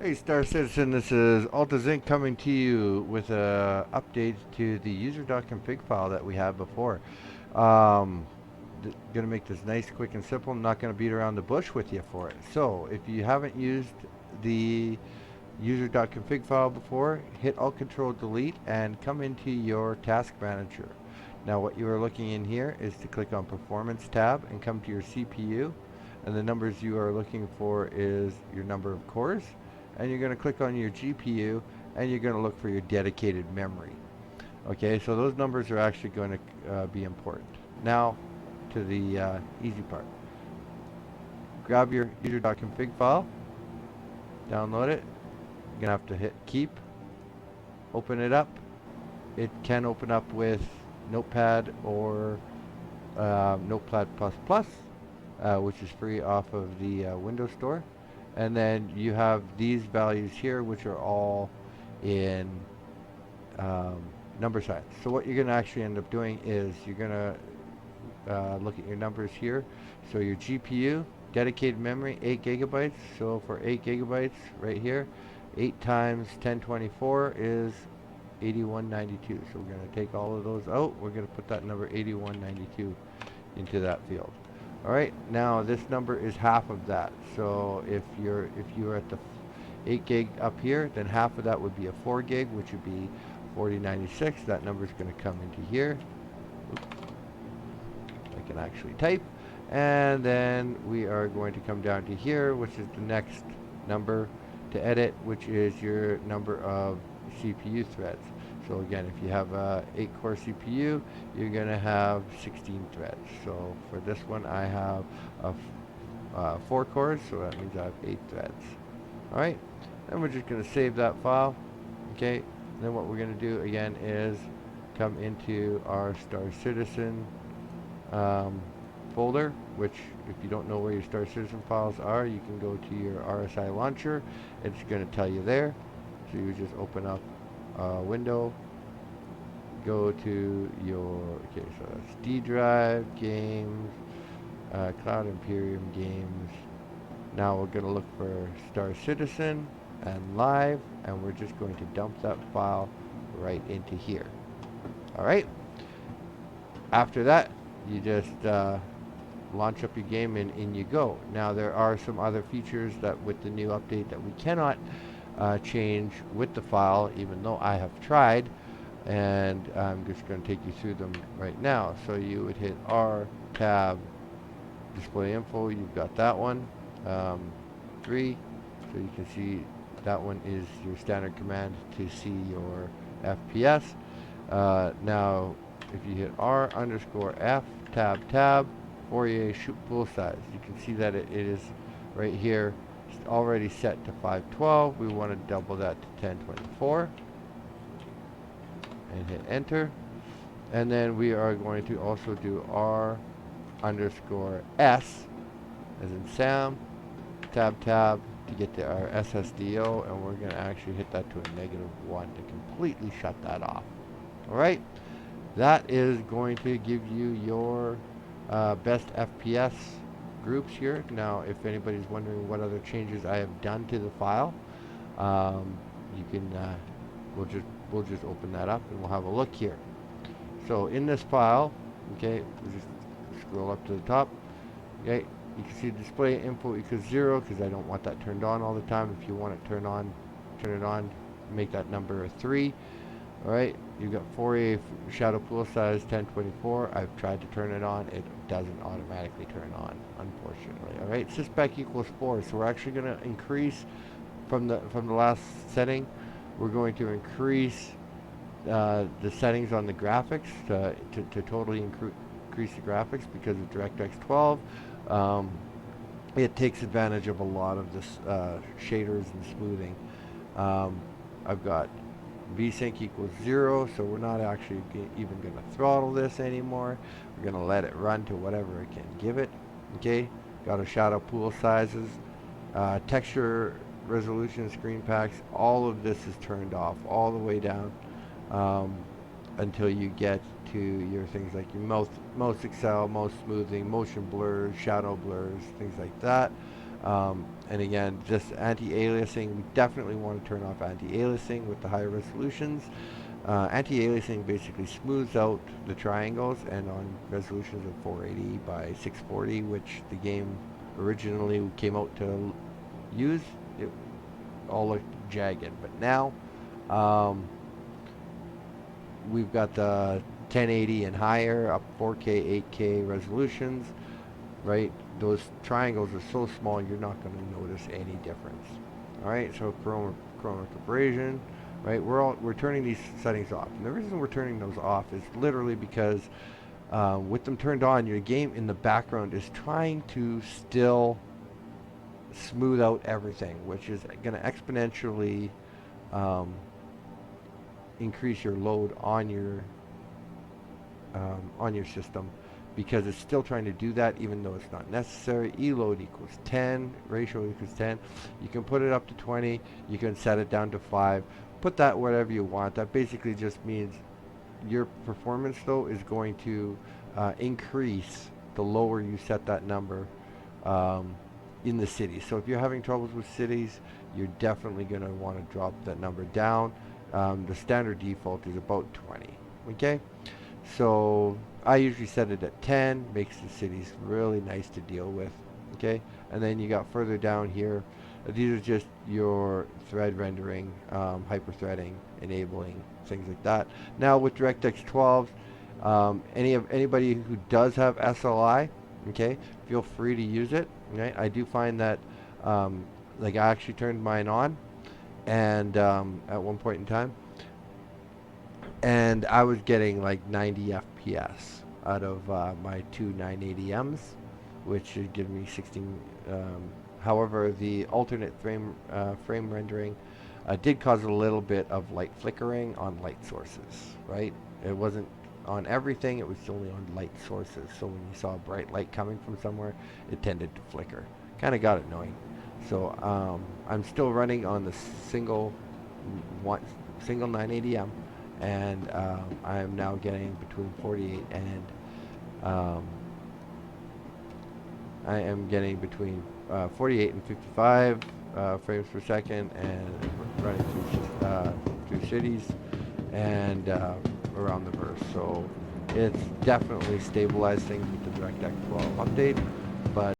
Hey Star Citizen, this is Altazink coming to you with a update to the user.config file that we had before. Um, gonna make this nice, quick, and simple. I'm not gonna beat around the bush with you for it. So if you haven't used the user.config file before, hit Alt Control Delete and come into your task manager. Now what you are looking in here is to click on Performance tab and come to your CPU, and the numbers you are looking for is your number of cores, and you're going to click on your GPU and you're going to look for your dedicated memory. Okay, so those numbers are actually going to be important. Now to the easy part. Grab your user.config file, download it. You're going to have to hit keep, open it up. It can open up with Notepad or Notepad++, which is free off of the Windows Store. And then you have these values here, which are all in number signs. So what you're going to actually end up doing is you're going to look at your numbers here. So your GPU, dedicated memory, 8 gigabytes. So for 8 gigabytes right here, 8 times 1024 is 8192. So we're going to take all of those out. We're going to put that number 8192 into that field. All right, now this number is half of that. So if you're at the 8 gig up here, then half of that would be a 4 gig, which would be 4096. That number is going to come into here. Oops. I can actually type. And then we are going to come down to here, which is the next number to edit, which is your number of CPU threads. So again, if you have a 8-core CPU, you're going to have 16 threads. So for this one, I have 4 cores, so that means I have 8 threads. All right, then we're just going to save that file. Okay, and then what we're going to do again is come into our Star Citizen folder, which if you don't know where your Star Citizen files are, you can go to your RSI launcher. It's going to tell you there. So you just open up window, go to your, okay, so that's D drive, games, Cloud Imperium games. Now we're going to look for Star Citizen and live, and we're just going to dump that file right into here. All right. After that, you just launch up your game and in you go. Now there are some other features that with the new update that we cannot change with the file, even though I have tried, and I'm just going to take you through them right now. So you would hit R, tab, display info. You've got that one, 3. So you can see that one is your standard command to see your FPS. Now if you hit R underscore F, tab, Fourier shoot pool size, you can see that it is right here already set to 512. We want to double that to 1024 and hit enter. And then we are going to also do R underscore S as in Sam, tab to get to our SSDO, and we're going to actually hit that to a -1 to completely shut that off. Alright, that is going to give you your best FPS groups here. Now if anybody's wondering what other changes I have done to the file, you can we'll just open that up and we'll have a look here. So in this file, okay, we'll just scroll up to the top. Okay, you can see display info equals 0 because I don't want that turned on all the time. If you want it turned on, turn it on, make that number a 3. Alright, you've got Fourier shadow pool size 1024. I've tried to turn it on. It doesn't automatically turn on, unfortunately. Alright, sysspec equals 4. So we're actually going to increase from the last setting. We're going to increase the settings on the graphics to totally increase the graphics because of DirectX 12. It takes advantage of a lot of this shaders and smoothing. I've got vsync equals 0, so we're not actually even going to throttle this anymore. We're going to let it run to whatever it can give it. Okay, got a shadow pool sizes, texture resolution, screen packs. All of this is turned off all the way down until you get to your things like your most excel, most smoothing, motion blurs, shadow blurs, things like that. And again, just anti-aliasing, we definitely want to turn off anti-aliasing with the higher resolutions. Anti-aliasing basically smooths out the triangles, and on resolutions of 480 by 640, which the game originally came out to use, it all looked jagged. But now um, we've got the 1080 and higher, up 4K, 8K resolutions, right? Those triangles are so small you're not going to notice any difference. All right, so chroma abrasion, right? We're turning these settings off, and the reason we're turning those off is literally because with them turned on, your game in the background is trying to still smooth out everything, which is going to exponentially um, increase your load on your system, because it's still trying to do that even though it's not necessary. Eload equals 10, ratio equals 10. You can put it up to 20, you can set it down to 5, put that whatever you want. That basically just means your performance though is going to increase the lower you set that number in the city. So if you're having troubles with cities, you're definitely going to want to drop that number down. The standard default is about 20. Okay, so I usually set it at 10, makes the cities really nice to deal with. Okay, and then you got further down here, these are just your thread rendering, hyper-threading, enabling, things like that. Now with DirectX 12, anybody who does have SLI, okay, feel free to use it. Okay, I do find that, like I actually turned mine on, and at one point in time, and I was getting like 90 FPS out of my two 980Ms, which should give me 16. However, the alternate frame rendering did cause a little bit of light flickering on light sources, right? It wasn't on everything, it was only on light sources. So when you saw a bright light coming from somewhere, it tended to flicker. Kind of got annoying. So I'm still running on the single 980M, and I am now getting between 48 and I am getting between 48 and 55 frames per second, and running through cities and around the verse. So it's definitely stabilized things with the DirectX 12 update, but